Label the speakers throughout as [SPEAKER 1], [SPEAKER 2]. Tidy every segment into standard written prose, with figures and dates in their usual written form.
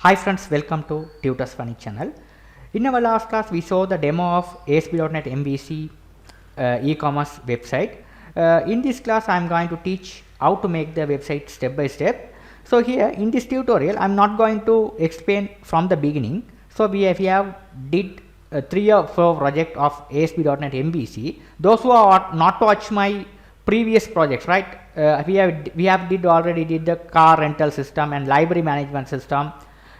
[SPEAKER 1] Hi friends, welcome to Tutors Funny channel. In our last class, we saw the demo of ASP.NET MVC e-commerce website. In this class, I am going to teach how to make the website step by step. So here in this tutorial, I am not going to explain from the beginning. So we have did 3 or 4 project of ASP.NET MVC. Those who are not watch my previous projects, right? We have already did the car rental system and library management system.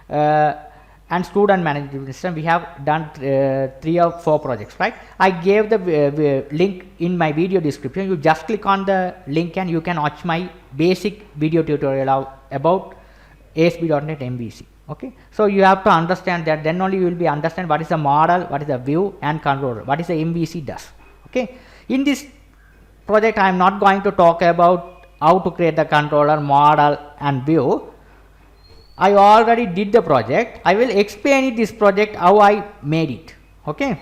[SPEAKER 1] And student management system. We have done 3 or 4 projects, right? I gave the link in my video description. You just click on the link and you can watch my basic video tutorial about ASP.NET MVC. Okay, so you have to understand that, then only you will be understand what is the model, what is the view and controller, what is the MVC does. Okay, in this project I am not going to talk about how to create the controller, model and view. I already did the project. I will explain this project how I made it. Okay,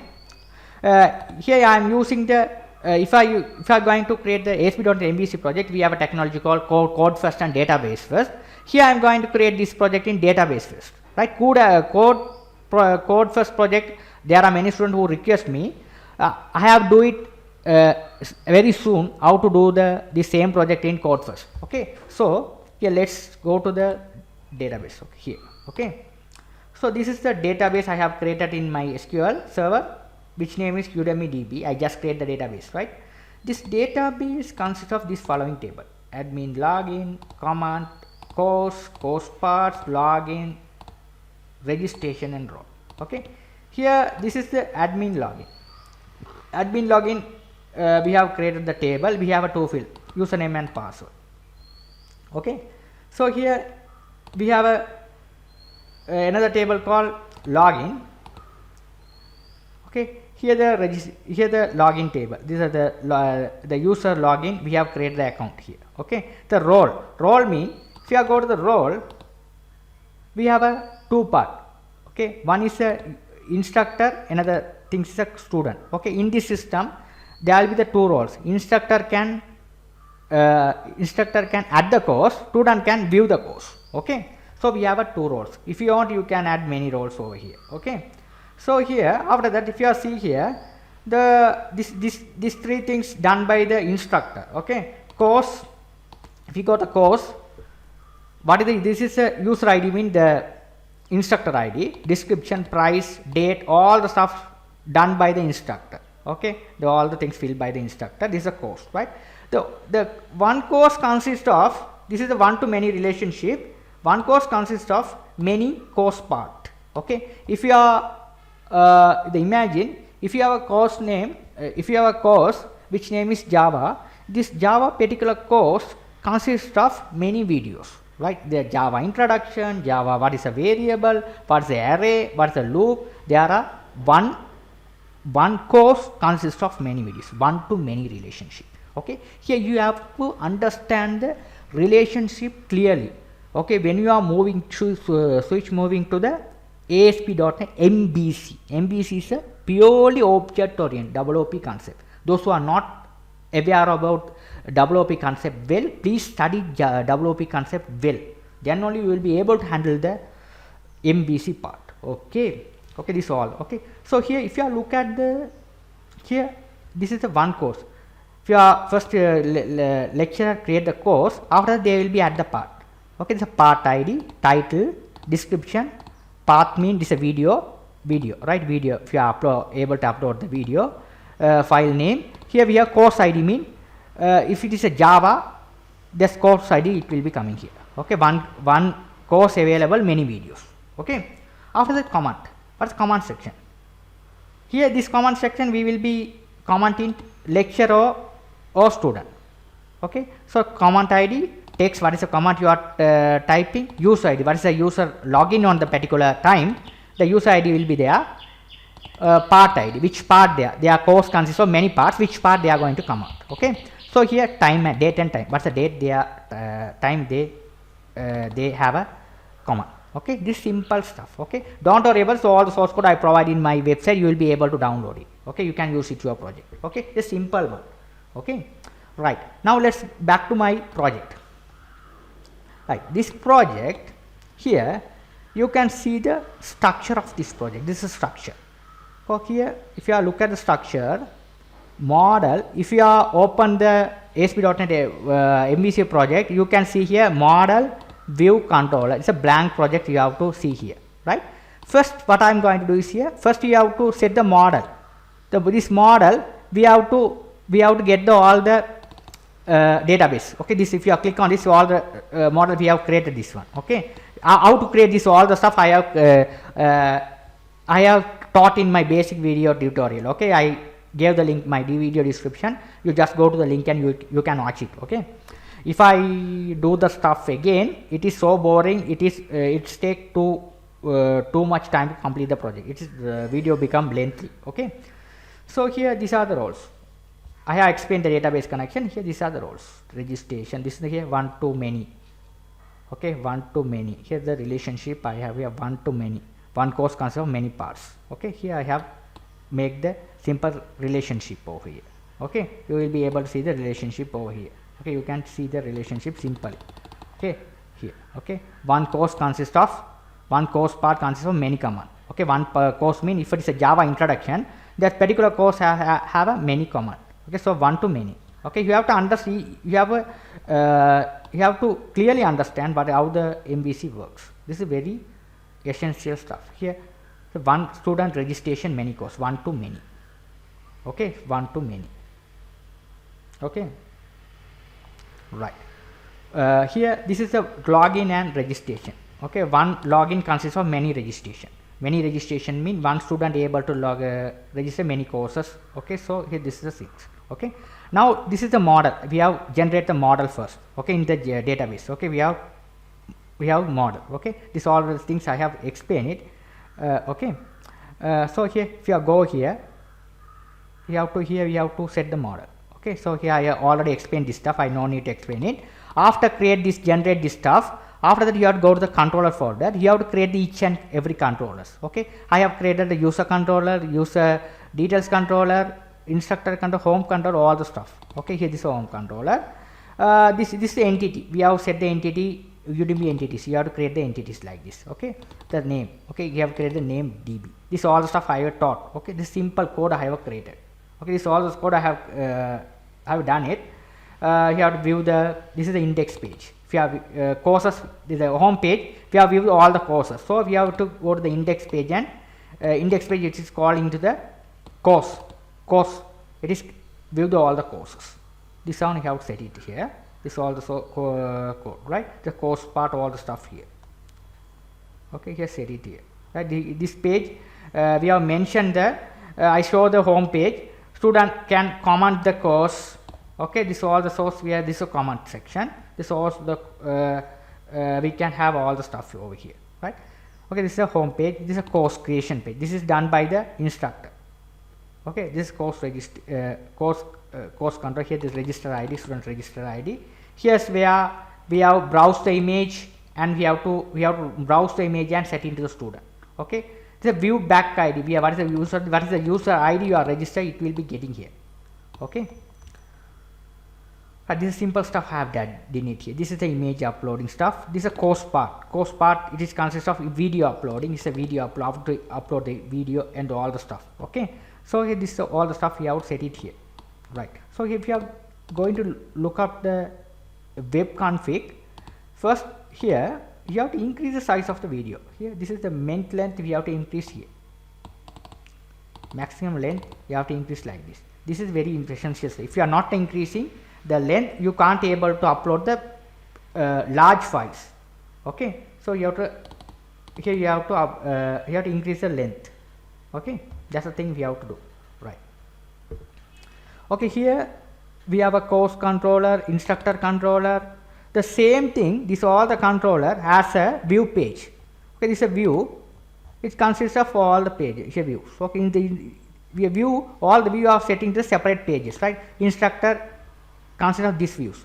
[SPEAKER 1] here I am using the if I am going to create the ASP.NET MVC project, we have a technology called code first and database first. Here I am going to create this project in database first, right? Code first project, there are many students who request me. I have do it very soon how to do the same project in code first. Okay, so here let's go to the database. Okay, here. Okay, so this is the database I have created in my SQL server, which name is UdemyDB. I just create the database, right? This database consists of this following table: admin login, command, course paths, login, registration and role. Okay, here this is the admin login. Admin login, we have created the table. We have a 2 field, username and password. Okay, so here we have another table called login. Okay, here the login table. These are the user login. We have created the account here. Okay, the role mean, if you go to the role, we have a 2 part. Okay, one is a instructor, another thing is a student. Okay, in this system there will be the 2 roles. Instructor can add the course, student can view the course. Okay, so we have 2 roles. If you want, you can add many roles over here. Okay, so here after that, if you see here, these 3 things done by the instructor. Okay, course, if you go to course, what is this is a user ID, mean the instructor ID, description, price, date, all the stuff done by the instructor. Okay, all the things filled by the instructor. This is a course, right? The one course consists of, this is the one to many relationship. One course consists of many course part. Okay, if you are imagine if you have a course name, if you have a course which name is Java, this Java particular course consists of many videos, right? The Java introduction, Java what is a variable, what is the array, what is a loop. There are one course consists of many videos, one to many relationship. Okay, here you have to understand the relationship clearly. Okay, when you are moving to moving to the ASP.NET MVC. MVC is a purely object oriented WOP concept. Those who are not aware about WOP concept well, please study WOP concept well. Then only you will be able to handle the MVC part. Okay, okay, this all. Okay, so here if you look at here, this is the one course. If you are first lecturer create the course, after that they will be at the part. Okay, this is a part ID, title, description, path mean this is a video, right? Video, if you are able to upload the video, file name. Here we have course ID mean, if it is a Java, this course ID it will be coming here. Okay, one course available, many videos. Okay, after that command, what's command section? Here this command section we will be commenting lecturer or student. Okay, so command ID takes what is the command you are typing, user ID, what is the user login on the particular time, the user ID will be there, part ID, which part their course consists of many parts, which part they are going to come out. Okay, so here time and date and time, what's the date, their time they have a command. Okay, this simple stuff. Okay, don't worry about, so all the source code I provide in my website, you will be able to download it. Okay, you can use it to your project. Okay, this simple one. Okay, right, now let's back to my project. Right, this project here you can see the structure of this project. This is structure. So here, if you look at the structure model, if you are open the ASP.NET MVC project, you can see here model view controller. It's a blank project you have to see here, right? First, what I am going to do is here, first you have to set the model. This model, we have to get all the database. Okay, this, if you click on this, all the model we have created this one. Okay, how to create this, all the stuff I have taught in my basic video tutorial. Okay, I gave the link my video description. You just go to the link and you can watch it. Okay, if I do the stuff again, it is so boring. It's take too much time to complete the project. It is video become lengthy. Okay, so here these are the roles. I have explained the database connection. Here these are the roles. Registration. This is here one to many. Okay, one to many. Here the relationship I have here one to many. One course consists of many parts. Okay, here I have make the simple relationship over here. Okay, you will be able to see the relationship over here. Okay, you can see the relationship simply. Okay, here. Okay, one course consists of one course part consists of many command. Okay, one course mean if it is a Java introduction, that particular course have a many command. Okay, so one to many. Okay, you have to understand. You have to clearly understand how the MVC works. This is very essential stuff. Here, so one student registration many course, one to many. Okay, one to many. Okay, right. Here, this is the login and registration. Okay, one login consists of many registration. Many registration mean one student able to register many courses. Okay, so here this is the 6. Okay, now this is the model. We have generate the model first. Okay, in the database. Okay, we have model. Okay, this all the things I have explained it. Okay, so here if you go here, we have to set the model. Okay, so here I have already explained this stuff. I no need to explain it. After generate this stuff. After that, you have to go to the controller folder. You have to create each and every controllers. Okay, I have created the user controller, user details controller, instructor controller, home controller, all the stuff. Okay, here this is home controller. This is the entity. We have set the entity Udemy entities. You have to create the entities like this. Okay, the name. Okay, you have created the name DB. This all the stuff I have taught. Okay, this simple code I have created. Okay, this all this code I have done it. You have to view this is the index page. If you have courses, this is the home page. We have viewed all the courses. So we have to go to the index page, and index page it is calling to the course. It is viewed all the courses. This one you have to set it here. This all the code, right? The course part, all the stuff here. Okay, here set it here. Right? This page we have mentioned that I show the home page. Student can comment the course. Okay, this all the source we have. This is a comment section. This also we can have all the stuff over here, right? Okay, this is a home page. This is a course creation page. This is done by the instructor. Okay, this is course control. Here this register ID, student register ID. Here's where we have browsed the image, and we have to browse the image and set into the student. Okay, this is a view back ID. We have what is the user ID you are registered, it will be getting here. Okay. This is simple stuff I have done it here. This is the image uploading stuff. This is a course part. Course part, it is consists of video uploading. It's a video upload to upload the video and all the stuff. Okay, so here this is all the stuff we have set it here, right? So if you are going to look up the web config, first here you have to increase the size of the video. Here this is the main length we have to increase here. Maximum length you have to increase like this. This is very essential. If you are not increasing the length, you can't able to upload the large files. Okay, so you have to here you have to increase the length. Okay, that's the thing we have to do, right? Okay, here we have a course controller, instructor controller. The same thing, this all the controller has a view page. Okay, this is a view. It consists of all the pages. Here view. So in the we view all the view are set into separate pages, right? Instructor consists of these views.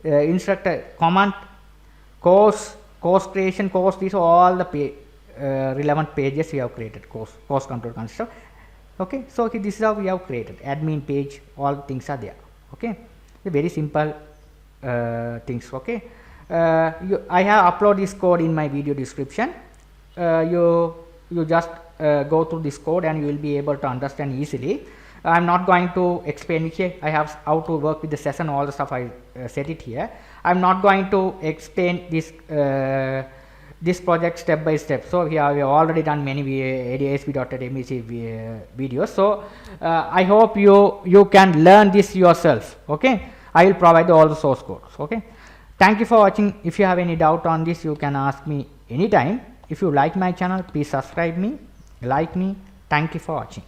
[SPEAKER 1] Instructor command, course creation, course, these are all the relevant pages we have created. Course control consists of. Okay, so okay, this is how we have created admin page. All things are there. Okay, the very simple things. Okay, I have uploaded this code in my video description. you just go through this code and you will be able to understand easily. I'm not going to explain here. I have how to work with the session, all the stuff I set it here. I'm not going to explain this project step by step. So here we have already done many ASP.NET videos. So I hope you can learn this yourself. Okay, I will provide all the source codes. Okay, thank you for watching. If you have any doubt on this, you can ask me anytime. If you like my channel, please subscribe me, like me. Thank you for watching.